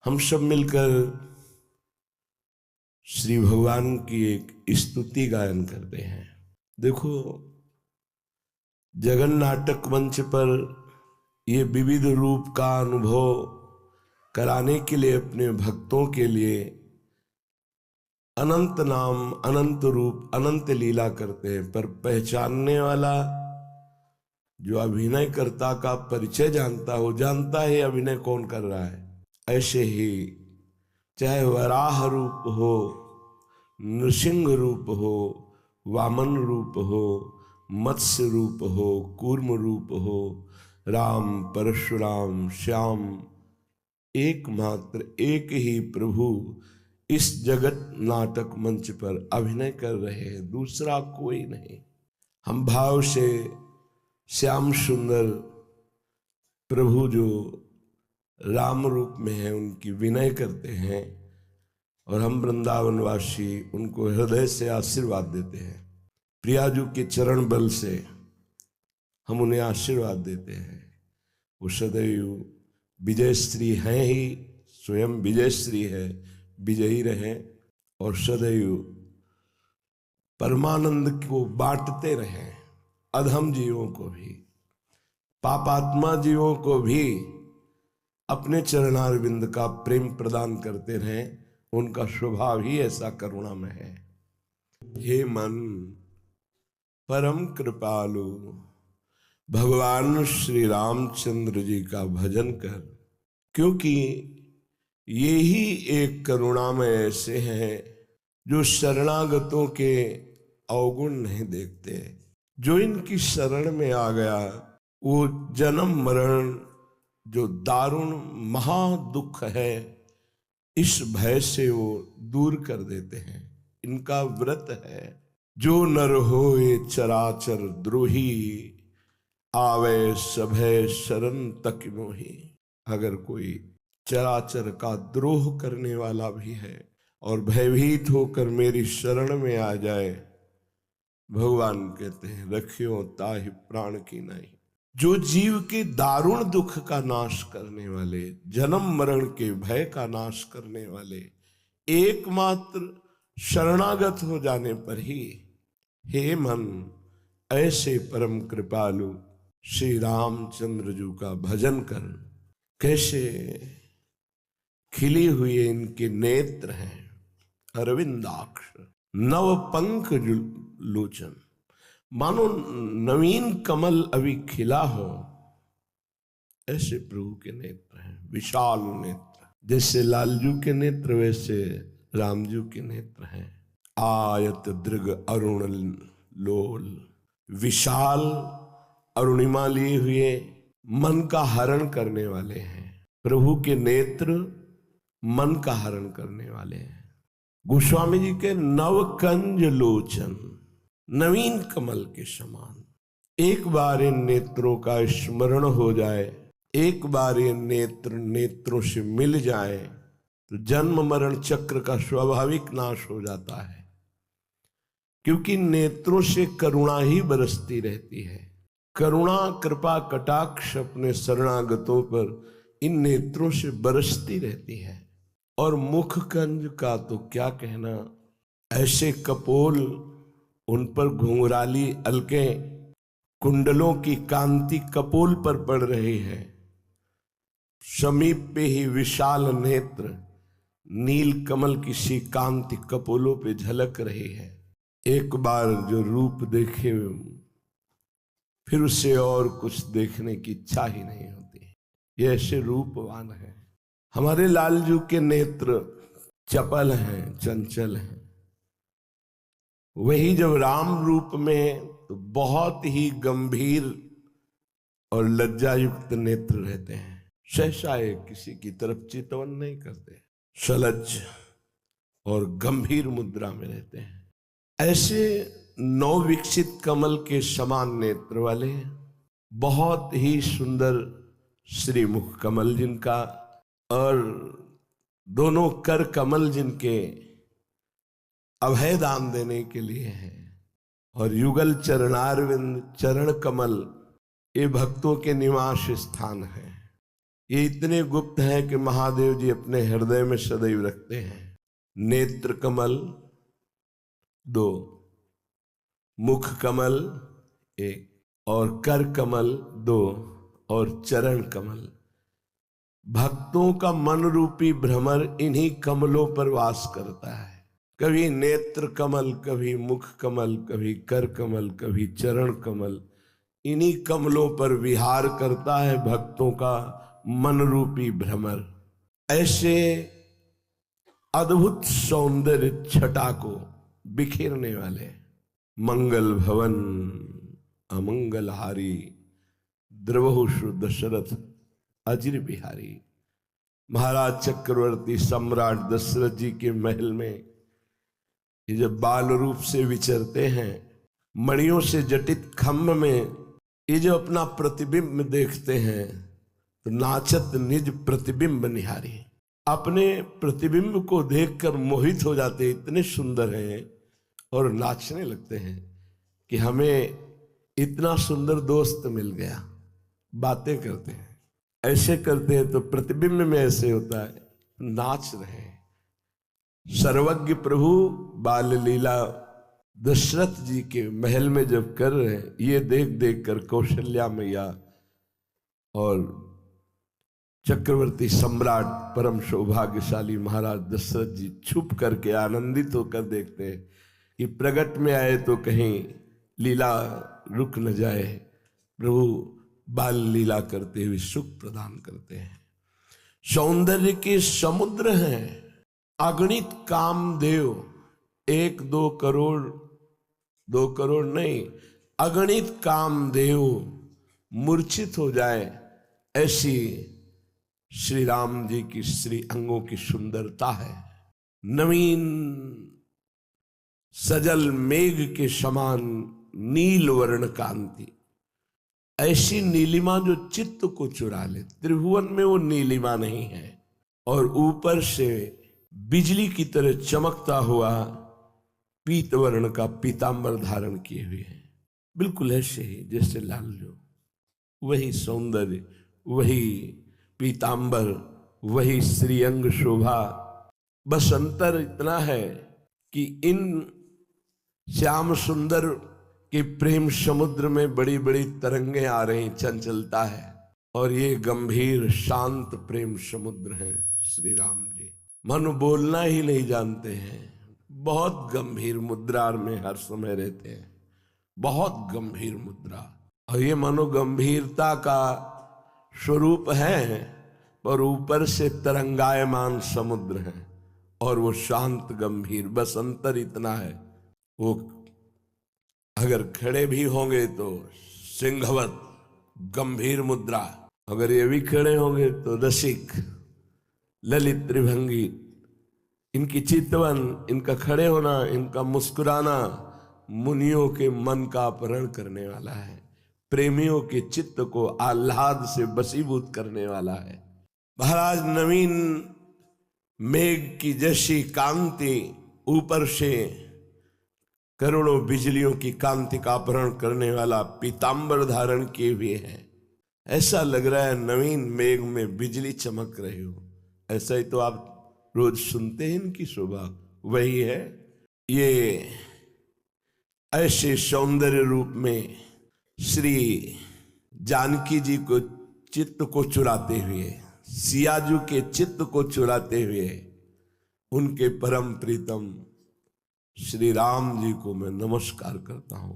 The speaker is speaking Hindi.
हम सब मिलकर श्री भगवान की एक स्तुति गायन करते हैं। देखो, जगन नाटक मंच पर ये विविध रूप का अनुभव कराने के लिए अपने भक्तों के लिए अनंत नाम, अनंत रूप, अनंत लीला करते हैं, पर पहचानने वाला जो अभिनयकर्ता का परिचय जानता हो, जानता है अभिनय कौन कर रहा है। ऐसे ही चाहे वराह रूप हो, नृसिंह रूप हो, वामन रूप हो, मत्स्य रूप हो, कूर्म रूप हो, राम परशुराम श्याम, एकमात्र एक ही प्रभु इस जगत नाटक मंच पर अभिनय कर रहे हैं, दूसरा कोई नहीं। हम भाव से श्याम सुंदर प्रभु जो राम रूप में है उनकी विनय करते हैं और हम वृंदावनवासी उनको हृदय से आशीर्वाद देते हैं। प्रियाजू के चरण बल से हम उन्हें आशीर्वाद देते हैं। वो सदैव विजय श्री हैं ही, स्वयं विजय श्री है, विजयी रहे और सदैव परमानंद को बांटते रहें। अधम जीवों को भी, पापात्मा जीवों को भी अपने चरणारविंद का प्रेम प्रदान करते रहें। उनका स्वभाव ही ऐसा करुणामय है। हे मन परम कृपालु, भगवान श्री रामचंद्र जी का भजन कर, क्योंकि ये ही एक करुणामय ऐसे हैं जो शरणागतों के अवगुण नहीं देखते। जो इनकी शरण में आ गया वो जन्म मरण जो दारुण महादुख है, इस भय से वो दूर कर देते हैं। इनका व्रत है, जो नर होए चराचर द्रोही, आवे सभय शरण तक मोही। अगर कोई चराचर का द्रोह करने वाला भी है और भयभीत होकर मेरी शरण में आ जाए, भगवान कहते हैं रखियो ताहि प्राण की नहीं। जो जीव के दारुण दुख का नाश करने वाले, जन्म मरण के भय का नाश करने वाले, एकमात्र शरणागत हो जाने पर ही, हे मन ऐसे परम कृपालु श्री रामचंद्र जी का भजन कर। कैसे खिली हुई इनके नेत्र हैं, अरविंदाक्ष नव पंख लोचन, मानो नवीन कमल अभी खिला हो, ऐसे प्रभु के नेत्र हैं। विशाल नेत्र, जैसे लालजू के नेत्र वैसे रामजू के नेत्र हैं। आयत दृग अरुण लोल, विशाल अरुणिमा लिए हुए मन का हरण करने वाले हैं। प्रभु के नेत्र मन का हरण करने वाले हैं। गोस्वामी जी के नवकंज लोचन, नवीन कमल के समान। एक बार इन नेत्रों का स्मरण हो जाए, एक बार ये नेत्रों से मिल जाए तो जन्म मरण चक्र का स्वाभाविक नाश हो जाता है, क्योंकि नेत्रों से करुणा ही बरसती रहती है। करुणा कृपा कटाक्ष अपने शरणागतों पर इन नेत्रों से बरसती रहती है। और मुख कंज का तो क्या कहना, ऐसे कपोल, उन पर घुंघराली अलकें, कुंडलों की कांति कपोल पर पड़ रही है। समीप पे ही विशाल नेत्र, नील कमल की सी कांति कपोलों पे झलक रही है। एक बार जो रूप देखे फिर उससे और कुछ देखने की इच्छा ही नहीं होती। ये ऐसे रूपवान है। हमारे लालजू के नेत्र चपल हैं, चंचल हैं। वही जब राम रूप में तो बहुत ही गंभीर और लज्जायुक्त नेत्र रहते हैं। सहसा किसी की तरफ चितवन नहीं करते, सलज्ज और गंभीर मुद्रा में रहते हैं। ऐसे नवविकसित कमल के समान नेत्र वाले, बहुत ही सुंदर श्रीमुख कमल जिनका, और दोनों कर कमल जिनके अभय दान देने के लिए हैं, और युगल चरणारविंद चरण कमल ये भक्तों के निवास स्थान है। ये इतने गुप्त हैं कि महादेव जी अपने हृदय में सदैव रखते हैं। नेत्र कमल 2, मुख कमल 1, और कर कमल 2, और चरण कमल। भक्तों का मन रूपी भ्रमर इन्हीं कमलों पर वास करता है। कभी नेत्र कमल, कभी मुख कमल, कभी कर कमल, कभी चरण कमल, इन्हीं कमलों पर विहार करता है भक्तों का मन रूपी भ्रमर। ऐसे अद्भुत सौंदर्य छटा को बिखेरने वाले मंगल भवन अमंगलहारी द्रवहुषु दशरथ अजिर बिहारी। महाराज चक्रवर्ती सम्राट दशरथ जी के महल में ये जब बाल रूप से विचरते हैं, मणियों से जटित खम्भ में ये जो अपना प्रतिबिंब देखते हैं, तो नाचत निज प्रतिबिंब निहारी। अपने प्रतिबिंब को देखकर मोहित हो जाते, इतने सुंदर हैं, और नाचने लगते हैं कि हमें इतना सुंदर दोस्त मिल गया। बातें करते हैं, ऐसे करते हैं तो प्रतिबिंब में ऐसे होता है, नाच रहे हैं। सर्वज्ञ प्रभु बाल लीला दशरथ जी के महल में जब कर रहे हैं, ये देख देख कर कौशल्या मैया और चक्रवर्ती सम्राट परम सौभाग्यशाली महाराज दशरथ जी छुप करके आनंदित होकर देखते हैं कि प्रगट में आए तो कहीं लीला रुक न जाए। प्रभु बाल लीला करते हुए सुख प्रदान करते हैं। सौंदर्य के समुद्र हैं अगणित कामदेव। 1-2 करोड़, 2 करोड़ नहीं, अगणित कामदेव मूर्छित हो जाए, ऐसी श्री राम जी की श्री अंगों की सुंदरता है। नवीन सजल मेघ के समान नील वर्ण कांति, ऐसी नीलिमा जो चित्त को चुरा ले। त्रिभुवन में वो नीलिमा नहीं है, और ऊपर से बिजली की तरह चमकता हुआ पीत वर्ण का पीतांबर धारण किए हुए हैं। बिल्कुल ऐसे ही जैसे लाल जो, वही सौंदर्य, वही पीतांबर, वही श्रीअंग शोभा। बस अंतर इतना है कि इन श्याम सुंदर के प्रेम समुद्र में बड़ी बड़ी तरंगे आ रही, चंचलता है, और ये गंभीर शांत प्रेम समुद्र है श्री राम जी। मनु बोलना ही नहीं जानते हैं, बहुत गंभीर मुद्रा में हर समय रहते हैं, बहुत गंभीर मुद्रा। और ये मनोगंभीरता का स्वरूप है, पर ऊपर से तरंगायमान समुद्र है, और वो शांत गंभीर। बस अंतर इतना है, वो अगर खड़े भी होंगे तो सिंहवत गंभीर मुद्रा, अगर ये भी खड़े होंगे तो रसिक ललित त्रिभंगी। इनकी चितवन, इनका खड़े होना, इनका मुस्कुराना मुनियों के मन का अपहरण करने वाला है, प्रेमियों के चित्त को आह्लाद से वशीभूत करने वाला है। महाराज नवीन मेघ की जैसी कांति, ऊपर से करोड़ों बिजलियों की कांति का अपहरण करने वाला पीतांबर धारण किए हुए हैं। ऐसा लग रहा है नवीन मेघ में बिजली चमक रही हो। ऐसा ही तो आप रोज सुनते हैं इनकी शोभा, वही है। ये ऐसे सौंदर्य रूप में श्री जानकी जी को चित्त को चुराते हुए, सियाजू के चित्त को चुराते हुए, उनके परम प्रीतम श्री राम जी को मैं नमस्कार करता हूं।